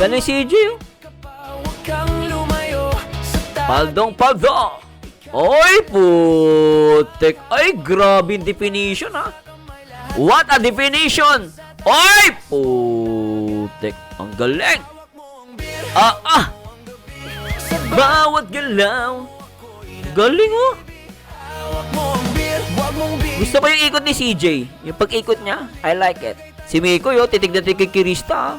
Galing si EJ, oh. Paldong paldo. Oy, putik. Ay, grabe yung definition, ha. What a definition. Oy, putik. Ang galing. Bawat galaw. Galing, oh. Gusto ko yung ikot ni CJ. Yung pag-ikot niya, I like it. Si Miko, yo, titig na titig kay Krista, ah.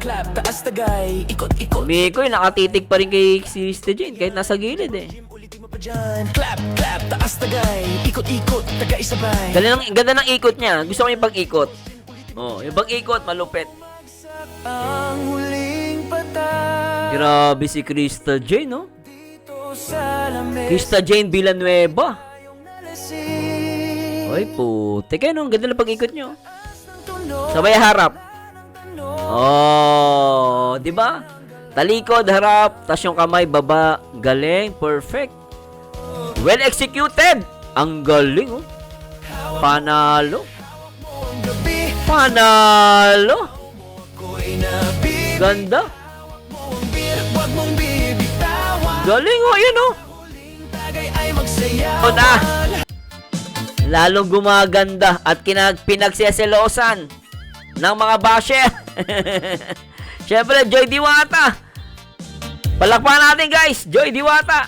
Clap, taas tagay, ikot-ikot. Miko, nakatitig pa rin kay Krista Jane kahit nasa gilid, eh. Clap, clap, taas tagay, ikot-ikot, tagay-sabay. Ganda ng ikot niya. Gusto ko yung pag-ikot. Oh, yung pag-ikot, malupit. Ang huling patay. Grabe si Krista Jane, no? Dito sa lamesa. Krista Jane Villanueva. Nalasing. Oy, putik, ano? Ang ganda ng pag-ikot niyo. Tunog. Sabay harap. Oh, di ba? Talikod, harap, tas yung kamay, baba. Galing, perfect. Well executed. Ang galing, oh. Panalo. Panalo. Ganda. Galing, oh, yun, oh. O na. Lalong gumaganda at pinagseselosan ng mga basher. Siyempre, Joy Diwata. Palakpakan natin, guys. Joy Diwata.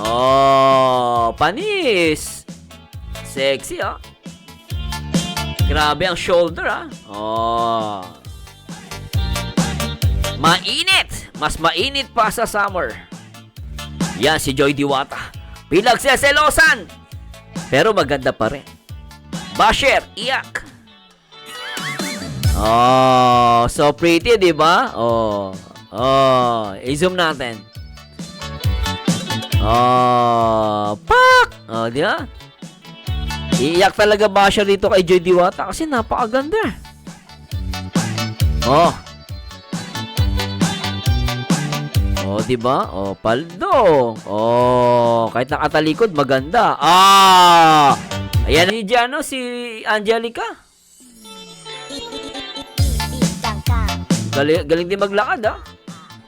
Oh, panis. Sexy, oh. Grabe ang shoulder, ah. Oh. Mainit. Mas mainit pa sa summer. Yan si Joy Diwata. Pinagseselosan. Pero maganda pa rin. Basher, iyak. Oh, so pretty, di ba? Oh. Oh, i-zoom natin. Oh, pak! Oh, di ba? Iiyak talaga basher dito kay Joy Diwata kasi napakaganda. Oh. Oh, di ba? Oh, paldo. Oh, kahit nakatalikod maganda. Ah! Ayan si Jano, si Angelica. Galing din maglakad, ah.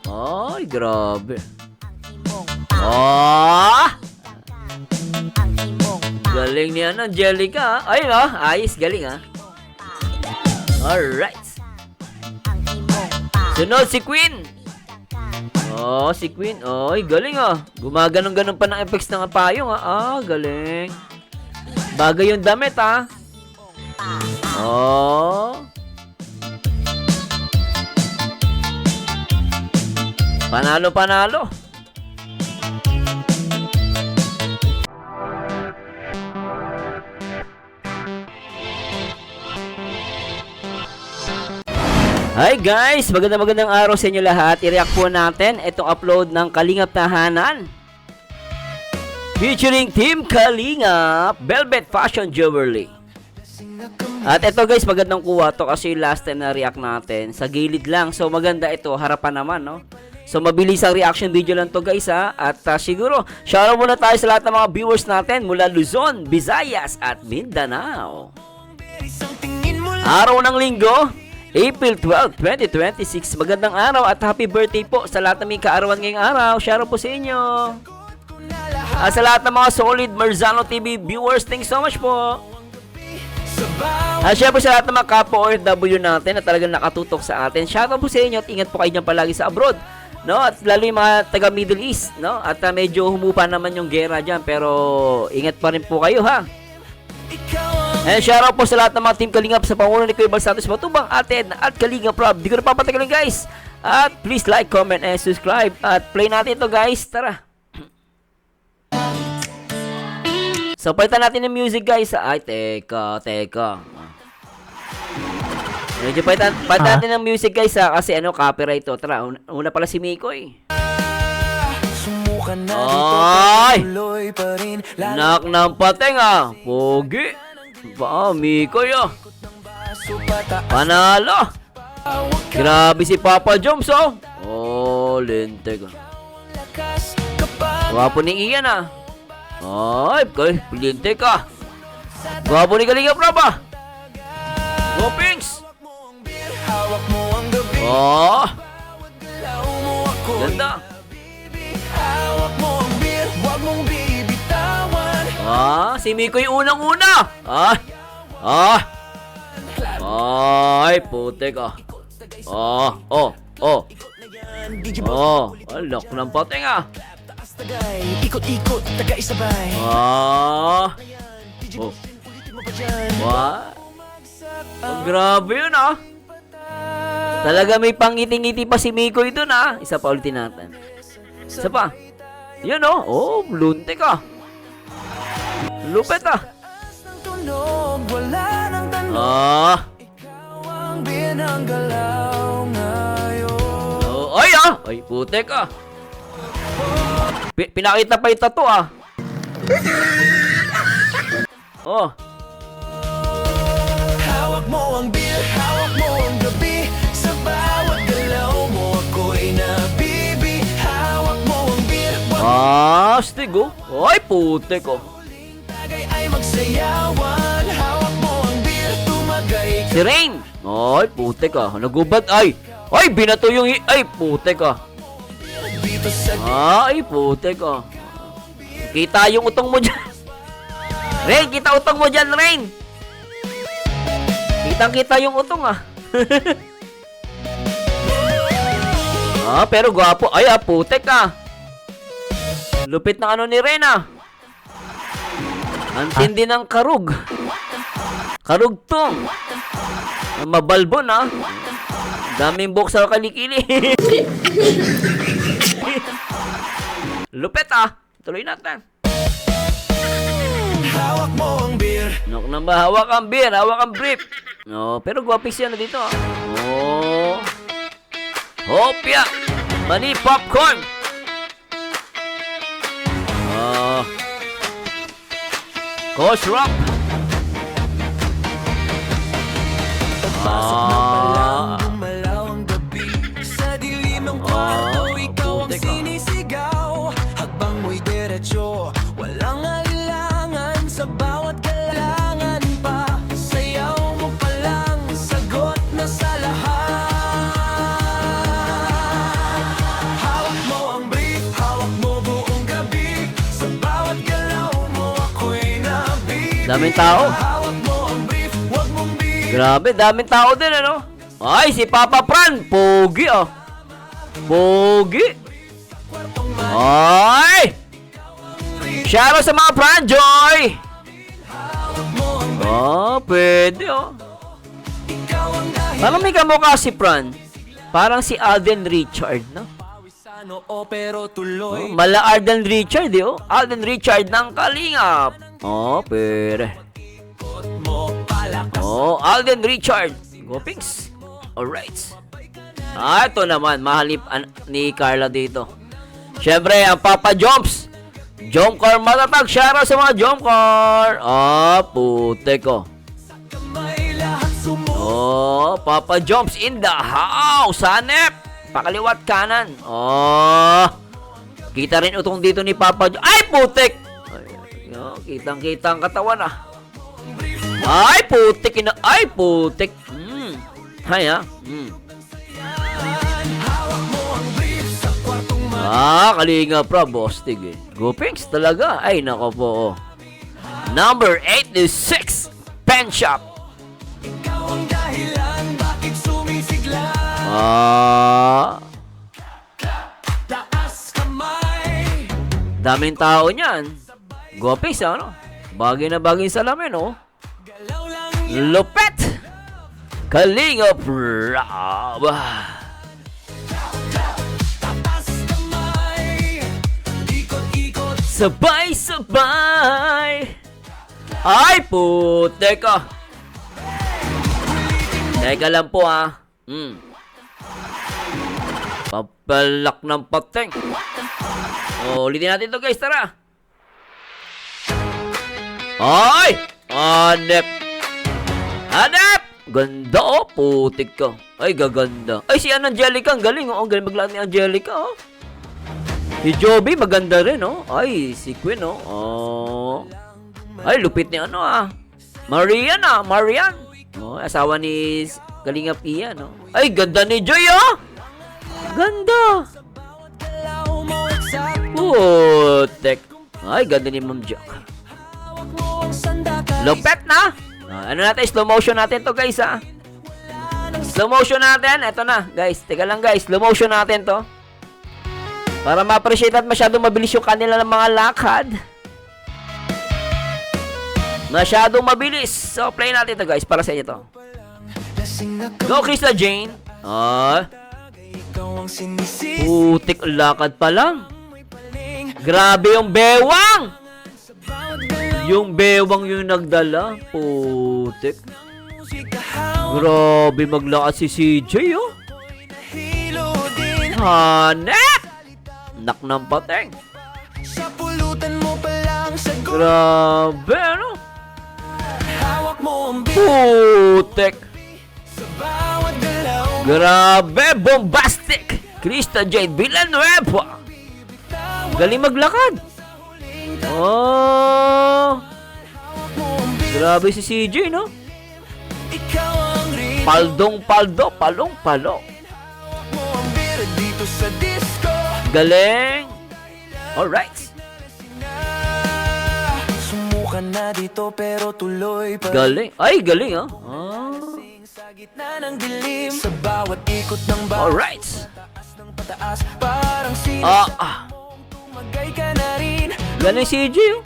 Ay, grabe. Oh! Galing niya, Angelica. Ayun, oh. Ayos, galing, ah. Alright. Sunod si Queen. Oh, si Queen. Ay, galing, ah. Gumaganong-ganong pa ng effects ng payong, ah. Ah, galing. Bagay yung damit, ah. Oh. Panalo, panalo. Hi guys! Magandang araw sa inyo lahat. I-react po natin itong upload ng Kalingap Tahanan. Featuring Team Kalingap, Velvet Fashion Jewelry. At ito guys, magandang kuha to kasi last time na react natin sa gilid lang. So maganda ito, harapan naman, no? So mabilis ang reaction video lang to guys, ha. At siguro, shoutout muna tayo sa lahat ng mga viewers natin mula Luzon, Visayas at Mindanao. Araw ng linggo, April 12, 2026. Magandang araw at happy birthday po sa lahat ng may kaarawan ngayong araw. Shoutout po sa inyo. At sa lahat ng mga solid Marzano TV viewers, thanks so much po. At syempre sa lahat ng mga kapwa OFW natin na talagang nakatutok sa atin, shoutout po sa inyo at ingat po kayo dyan palagi sa abroad, no? At lalo yung mga taga Middle East, no? At medyo humupa naman yung gera dyan, pero ingat pa rin po kayo, ha? And shoutout po sa lahat ng mga Team Kalingap sa pangunan ni Kuya Bal Santos Matubang atin at Kalingap Rob. Di ko na papatagalin guys. At please like, comment, and subscribe. At play natin ito guys. Tara. So palitan natin ng music guys. Ay, teka. Medyo palitan natin ng music guys, ha? Kasi copyright to. Tara, una pala si Miko eh. Ay! Nak ng pateng, ah. Pogi. Miko yo. Panalo. Grabe si Papa Joms, oh. Oh, lente ka. Gwapo ni Ian, ah. Ay, lente ka. Gwapo ni Kalingap Rob, ah. Go Pinks. Oh, Galaw mo ako. ganda. Hawak mo ang beer, huwag mong bibitawan. Si Miko yung unang-una. Ay, putik ah. Alok ng pating ah. Taas tagay, ikot-ikot, taga-isabay. Ulitin mo pa dyan. Grabe yun ah. Talaga may pangiti-ngiti pa si Miko ito na. Isa pa ulitin natin. Isa pa. Yan oh. Luntik ah. Lupet ah. Ng tunog, wala nang tanong. Ikaw ang binanggalaw ngayon. Ay, putik ah. Pinakita pa yung tattoo ah. Hawak mo ang beer, hawak mo ang gabi. Sa bawat galaw mo ako'y nabibi. Hawak mo ang beer, wag Stig oh. Ay, putik oh. tagay ay magsayawan. Hawak mo ang beer, tumagay Si Rain. Ay, putik ah. Nagubad ay. Ay, binato yung ay, putik ah. dito sa Ay, putik ah. Kita yung utong mo dyan. Rain, kita utong mo dyan, Rain. Kitang-kita yung utong ah. Pero gwapo. Ay, putik ah. Lupit ng ano ni Rain ah. Ang tindi ng karug. Karugtong. Mabalbon ah. Daming buhok sa kalikili. Lupit ah. Tuloy natin. hawak mo ang beer. Nok nang ba, hawak ang beer, hawak ang brief. Pero guwapis yan na dito ah. Hopya. Mani popcorn. Coach Rock. Pasok na palang gumalaw ang gabi. Sa dilim ng kwarto, ikaw ang sinisigaw. Hakbang mo'y diretso, walang alilangan. Sa bawat kailangan pa, sayaw mo palang sagot na sa lahat. Hawak mo ang brief, hawak mo buong gabi. Sa bawat galaw mo ako'y nabibig. Daming tao. Hawak mo ang brief, huwag mong bibig. Grabe, daming tao din ano. Ay, si Papa Fran. Pogi oh. Pogi. Ay! Shoutout sa mga Fran Joy. Pwede oh. Parang may kamukha si Fran. Parang si Alden Richard, no? Pero tuloy. Mala Alden Richard, oh. Alden Richard ng Kalingap. Pwede. Alden Richard. Go Pinks. Alright. Ito naman, mahalip ni Carla dito. Syempre, ang Papa Jomps. Jomcar matatag. Shoutout sa mga Jomcar. Putek ko. Papa Jomps in the house. Hanep. Pakaliwat kanan. Kita rin utong dito ni Papa Jomps. Ay, putek. Kitang-kita ang katawan ah. Ay, putik. Ay, putik. Hay ha. Kalinga pra, Bostig eh. Go Pinks talaga. Ay, nako po. Number 86, Pen Shop. Ikaw ang dahilan, bakit sumisigla? Taas kamay. Daming tao niyan. Go Pinks, ano? Bagay na bagay sa lamin, oh. Galaw lang yan. Lupet! Kalinga pra. Taas kamay. Ikot-ikot. Sabay-sabay. Ay, putek ah. Teka lang po ah. Papalak ng pateng. Ulitin natin to guys, tara. Ay! Hanep! Hanep! Ganda oh, putik ka. Ay, gaganda. Ay, si Angelica, ang galing oh. Ang galing maglahat ni Angelica oh. Si Joby, maganda rin oh. Ay, si Queen oh. Ay, lupit ni ano ah. Marian. Asawa ni Galing Pia, no? Ay, ganda ni Joy, oh! Ganda! Galaw mo eksakto. Putek. Ay, ganda ni Ma'am Jack. Hawak mo ang sandakan. Lupet na! Ano natin, slow motion natin to, guys, ha? Slow motion natin. Eto na, guys. Teka lang, guys. Slow motion natin to. Para ma-appreciate at masyadong mabilis yung kanila ng mga lakad. Masyadong mabilis. So, play natin to, guys. Para sa inyo to. Lasing na Go, Krista Jane. Ah, ikaw ang sinisisi. putik lakad pa lang. May paling Grabe yung bewang! sa bawat galaw. Yung bewang yung nagdala. Putik. Musika hawak. Grabe maglakad si CJ, oh. Hilo din. Hanep! Nak ng pateng. Sa pulutan mo pa lang sagot. Grabe, ano? Hawak mo ang beat. Putek. Sa bawat galaw. Grabe, bombastic. Krista Jade Villanueva. Galing maglakad. Oh, Hawak mo ang beat. grabe si CJ, no? Ikaw ang rin. Paldong-paldo, palong-palo. Hawak mo ang beat dito sa disco. Galing. Alright. Sumukan na dito pero tuloy pa. Galing. Ay, galing, ah. Ah. Sa gitna ng dilim. Sa bawat ikot ng bawat Alright. taas ng pataas. Parang sino Ah. tumagay ka na rin. Galing CJ, oh.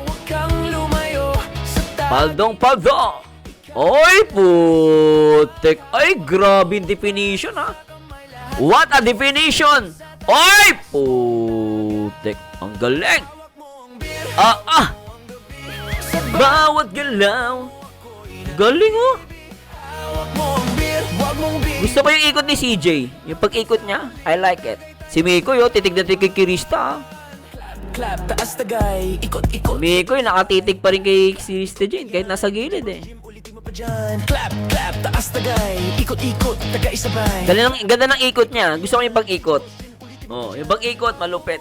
Huwag kang lumayo sa taas. Paldong-paldo. Oy, putik. Ay, grabe yung definition, ha? What a definition! Oy, putik. Ang galing. Ah. Bawat galaw. Galing, oh. Hawak mo ang beer. Huwag mong beer. Gusto ko yung ikot ni CJ. Yung pag-ikot niya, I like it. Si Miko, yo, titig na titig kay Kirista, ha? Clap, taas tagay. Ikot-ikot. Miko, nakatitig pa rin kay Krista Jane kahit nasa gilid, eh. Ulitin mo pa dyan. Clap, clap, taas tagay. Ikot-ikot, tagay-sabay. Ganda ng ikot niya. Gusto ko yung pag-ikot. Oh, yung pag-ikot, malupit.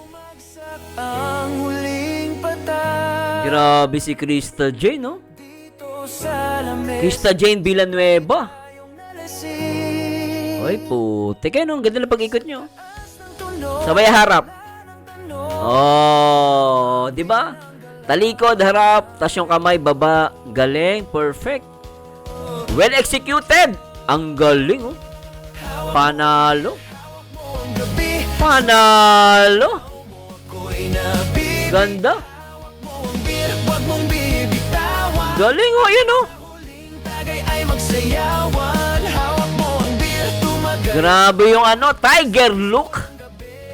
Ang huling patay. Grabe si Krista Jane, no? Dito sa lamesa. Krista Jane Villanueva. Yung nalasing. Ay, putik. Ano, ang ganda ng pag-ikot nyo. Ng tunog Sabay harap. ng tanong. Oh, di ba? Talikod, harap, tas yung kamay, baba. Galing, perfect. Well executed. Ang galing, oh. Panalo. Ang gabi Panalo. ko'y nabibig Ganda. mo ang beer. Huwag mong bibitawan. Galing, oh, yun, oh. Huling tagay ay magsayawan. Hawak mo ang beer. Tumagal Grabe yung ano, tiger look.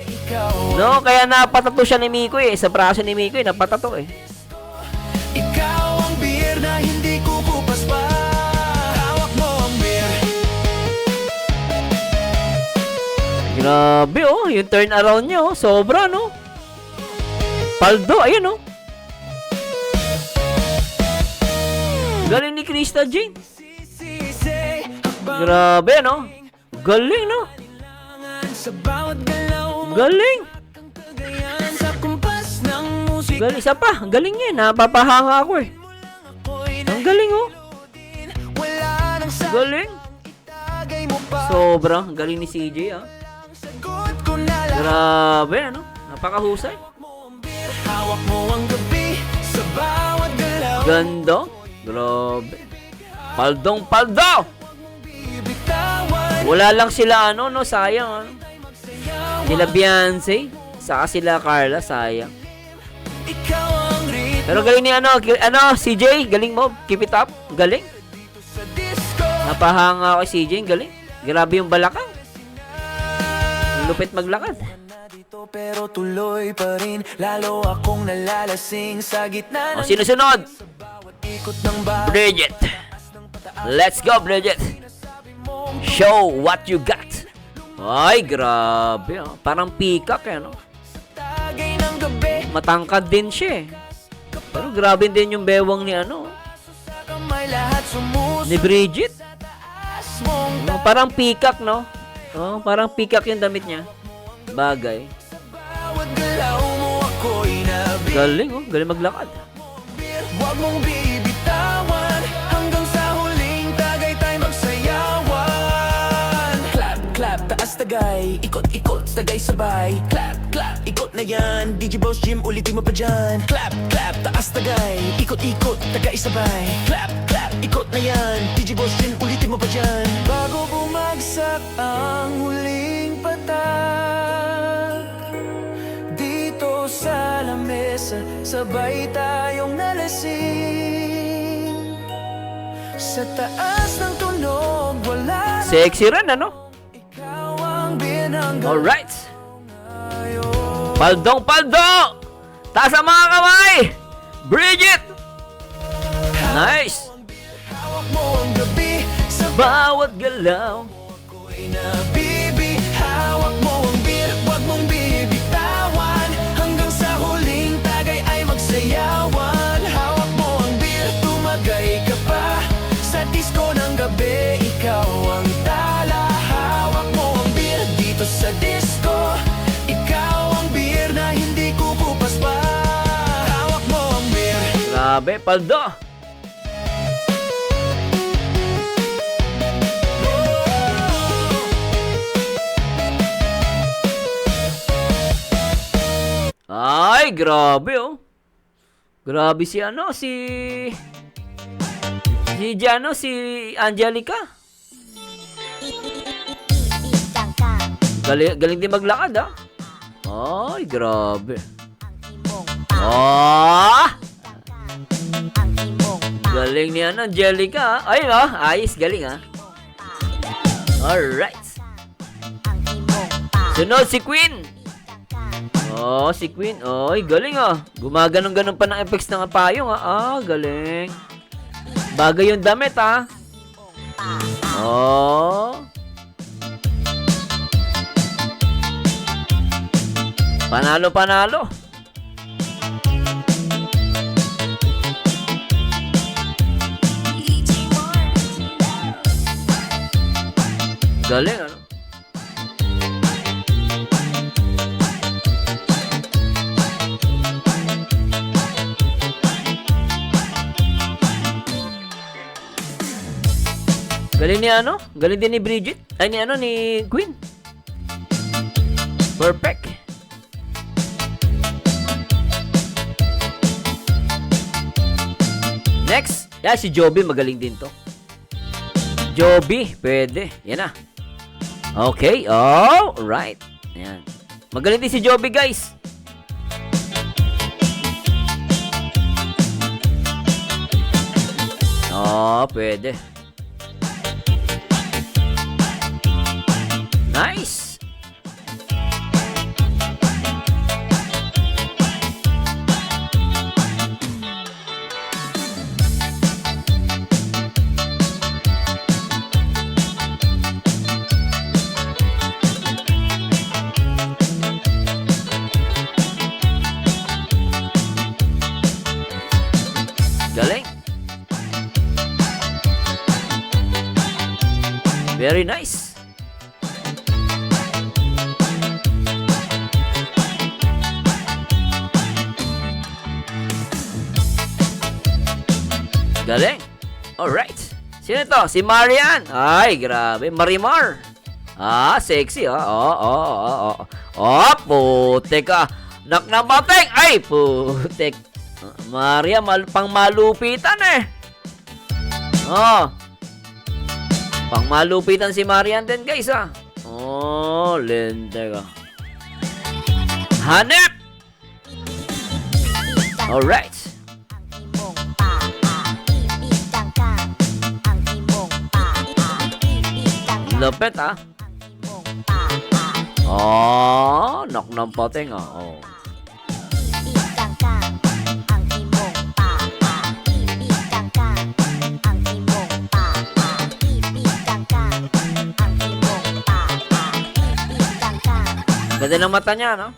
ikaw. No, kaya napatato siya ni Miko, eh. Sa braso ni Miko, eh. Napatato, eh. Ikaw ang beer na hindi kukupas pa. Hawak mo ang beer. Grabe, oh. Yung turn around niya, oh. Sobra, no? Paldo, ayun, oh. Galing ni Krista Jane. Sisisi, hakbang Grabe, no? Galing, no? sa bawat galaw mo. Galing. Ang kagayan sa kumpas ng musika. Galing. Isa pa. Galing niya. Napapahanga ako, eh. Ako'y Ang galing, oh. nahitin. Wala nang sa Galing. tagay mo pa. Sobra. Galing ni CJ, ah. Ang sagot ko na lang. Grabe, ano? Napakahusay. Mo ang beer. Hawak mo ang gabi sa bawat galaw. Ganda. Grabe. Paldong paldo. Bibitawan. Wala lang sila, ano, no? Sayang, ano? Sayawan. Sila Beyonce. Saka sila Carla, sayang. Ikaw ang ritmo Pero galing ni CJ, galing mo. Keep it up. Galing. sa disco. Napahanga ako kay CJ, galing. Grabe yung balakang. Ang lupit maglakad. Na dito pero tuloy pa rin. Lalo akong nalalasing sa gitna O, ng sinusunod. bawat ikot ng bawat Bridget. Let's go, Bridget. Show what you got. Ay, grabe. Oh. Parang peacock, eh, no? tagay ng gabi. Matangkad din siya, eh. Pero grabe din yung bewang ni, ano, Sa kamay lahat sumusunod. ni Bridget. Mong Oh, parang peacock, no? Oh, parang peacock yung damit niya. Bagay. bawat galaw mo ako'y nabibig. Galing, oh. Galing maglakad. Huwag mong bibitawan. Hanggang sa huling tagay tayo magsayawan. clap, taas tagay. Ikot, tagay sabay. Clap, clap, ikot na yan. DJ Boss Jim, ulitin mo pa dyan. Clap, clap, taas tagay. Ikot, tagay sabay. Clap, clap, ikot na yan. DJ Boss Jim, ulitin mo pa dyan. Bago bumagsak ang huling patak, dito sa lamesa, sabay tayong nalasing. Sa taas ng tunog, wala na Sexy rin, ano? ikaw ang binangga. Alright. Paldo! Taas ang mga kamay! Bridget! Nice! Hawak mo ang gabi sa Bawat galaw. ako'y nabibi. Hawak mo ang beer, wag mong bibitawan. Hanggang sa huling tagay ay magsayawan. Hawak mo ang beer, tumagay ka pa. Sa disco ng gabi, ikaw ang tala. Hawak mo ang beer dito sa disco. Ikaw ang beer na hindi kukupas pa. Hawak mo ang beer. Grabe, paldo! Ay, grabe oh. Grabe si ano, si Angelica. Galing din maglakad ah. Ay, grabe. Oh! Galing ni Angelica. Ay, ayos, galing ah. Alright. Sunod si Queen. Oh, si Queen. Oy, galing ah. Gumaganong-ganon pa ng effects ng payong ah. Ah, galing. Bagay yung damit ah. Oh. Panalo. Galing ano. Galing ni ano? Galing din ni Bridget. Ay, ni Queen. Perfect. Next. Yeah, si Joby. Magaling din to. Joby. Pwede. Yan na. Okay. Oh, right. Yan. Magaling din si Joby, guys. Oh, pwede. Nice! Galing! Very nice! Galing. Alright. Sino to? Si Marian. Ay, grabe. Marimar. Ah, sexy. Oh, putek ah. Nak na batek. Ay, putek. Maria, pang malupitan eh. Oh. Pang malupitan si Marian din, guys ah. Oh, lente ka. Hanep. Alright. Lupit ah. Oh, knock ng poteng ah. Oh. Ganda ng mata niya, no?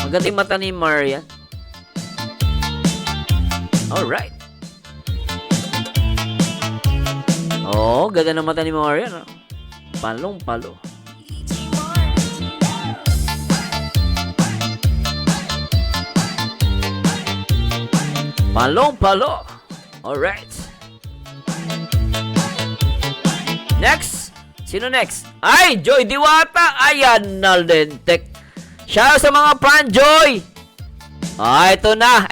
Maganda yung mata ni Marian. Alright. Oh, ganda ng mata ni Marian, no? Palong-palo. Palong-palo. Alright. Next, Sino next? Ay, Joy Diwata. Ayan, Naldentek. Shout sa mga fan, Joy. Ito na.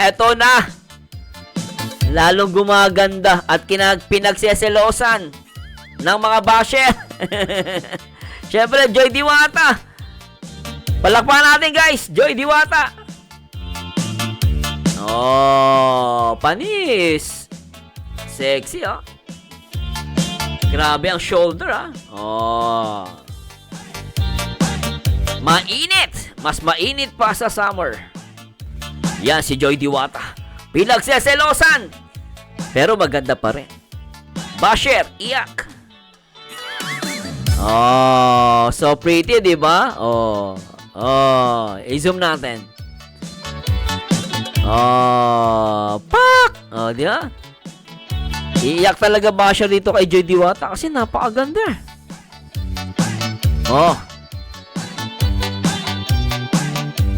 Lalong gumaganda at pinagseselosan ng mga basher. Siyempre, Joy Diwata. Palakpakan natin, guys. Joy Diwata. Oh, panis. Sexy, oh. Grabe ang shoulder, ah. Oh. Mainit. Mas mainit pa sa summer. Yan si Joy Diwata. Pinagseselosan. Pero maganda pa rin. Basher, iyak. Oh, so pretty, di ba? Oh, i-zoom natin. Oh, pak! Oh, di ba? Iiyak talaga basher dito kay Joy Diwata kasi napakaganda. Oh.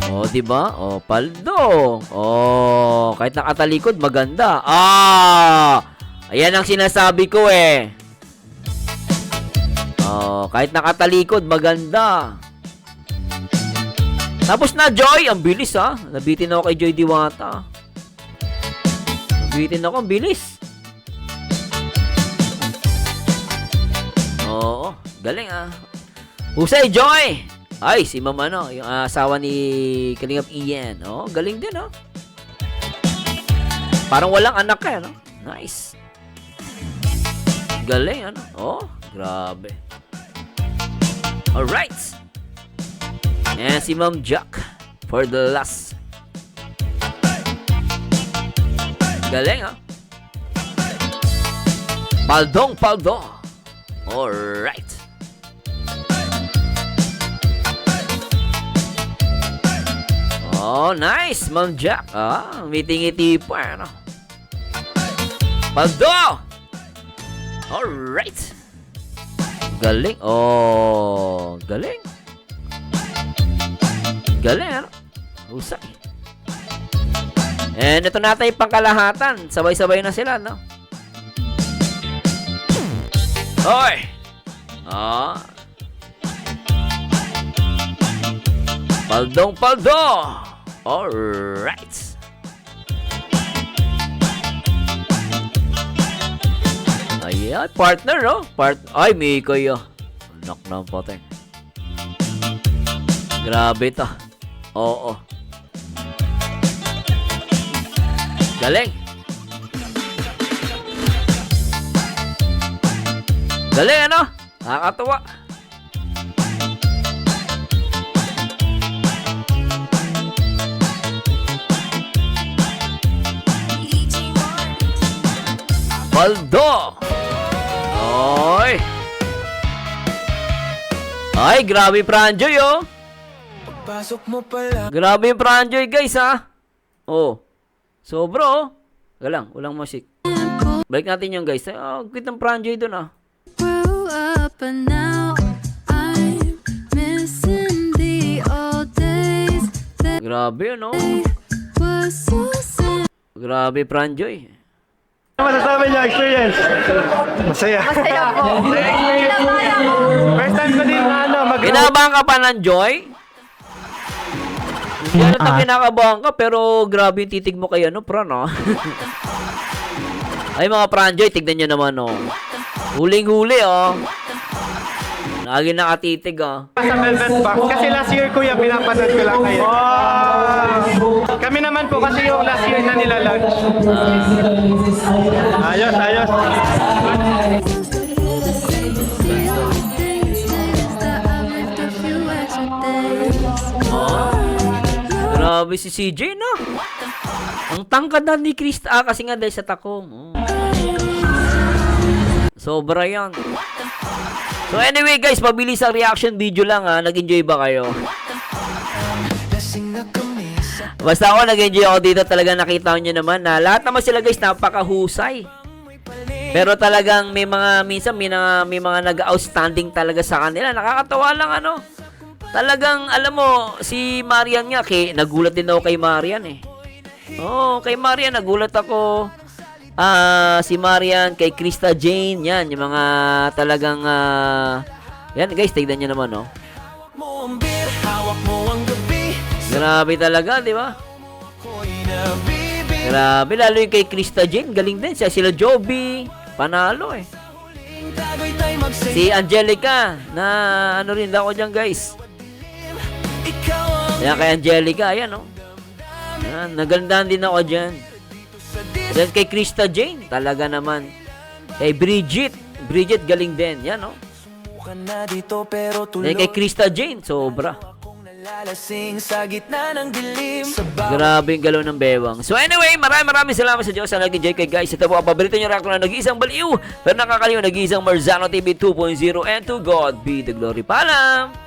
Oh, di ba? Oh, paldo. Oh, kahit nakatalikod maganda. Ayan ang sinasabi ko eh. Oh, kahit nakatalikod maganda. Tapos na, Joy. Ang bilis, ha. Nabitin ako kay Joy Diwata. Nabitin ako. Ang bilis. Oo. Galing, ha. Husay, Joy. Ay, si Ma'am ano, yung asawa ni Kalingap Ian. Oh, galing din, oh. Parang walang anak ka, no? Nice. Galing, ano? Oh, grabe. Alright. And si Ma'am Jack for the last. Galing, ha? Paldo. Alright. Oh, nice, Ma'am Jack. Ngiti-ngiti pa, ano? Paldo! Alright. Galing. Oh, galing. Galing, ano? Husay. And ito natin yung pangkalahatan. Sabay-sabay na sila, no? Hoy! Paldo. Alright. Ayan, partner, no? Ay, may kayo. Anak na ang pateng. Grabe ito. Oo. Galing. Galing, ano? Nakakatuwa. Paldo. Oy. Ay, grabe yung Pranjoy, oh. Pasok mo pala. Grabe yung Pranjoy, guys, ha. Oh. Sobra, oh. Galang, walang musik. Balik natin yung guys. Quit ng Pranjoy dun, ah. Grew up and now I'm missing the old days that Grabe, no? were so simple. Grabe, Pranjoy. Ano masasabi niyo, experience? Masaya. Masaya po. First time ko din Kinabahan ka pa ng Joy? Hindi na kinakabahan ka, pero grabe yung titig mo kay ano, Pran, no? Ay, mga Pranjoy, tignan nyo naman, oh. Huling-huli, oh. Lagi nakatitig, oh. Sa Velvet Box, kasi last year kuya, pinapanood ko lang kayo. Kami naman po kasi yung last year na nila-launch. Ayos. The only thing is that I lived a few extra days. Grabe si CJ, no? Ang tangkad na ni Krista, kasi nga dahil sa takong. Oh. Sobra yan. So anyway guys, pabilis ang reaction video lang, ha. Nag-enjoy ba kayo? Lasing na kami sa Basta ako, nag-enjoy ako dito. Talaga nakita nyo naman na lahat naman sila guys, napakahusay. Pero talagang may mga, minsan may mga nag-outstanding talaga sa kanila. Nakakatawa lang, ano. Talagang, alam mo, si Marian nga, nagulat din ako kay Marian, eh. Oo, kay Marian, nagulat ako. Si Marian, kay Krista Jane, yan, yung mga talagang Yan guys, tignan nyo naman, no? mo ang beer, hawak mo ang gabi. Grabe talaga, di ba? Ako'y nabibig. Grabe, lalo yung kay Krista Jane. Galing din siya. Sila Joby. Panalo eh. Tago'y tayo magsaya. Si Angelica, na ano rin ako dyan guys. Ikaw ang Yan kay Angelica, ayan, no? Yan, nagandahan din ako dyan. sa dis. Then kay Krista Jane, talaga naman. Kay Bridget. Bridget, galing din. Yan, no? Ka na dito pero tuloy. Then kay Krista Jane, sobra. Kung nalalasing sa gitna ng dilim. Sa bawat Grabe yung galaw ng bewang. So anyway, maraming salamat sa Diyos sa nag-enjoy kay guys. Ito po ang paborito nyo react na nag-iisang baliw. Pero nakakaliw, nag-iisang Marzano TV 2.0. And to God be the glory. Paalam!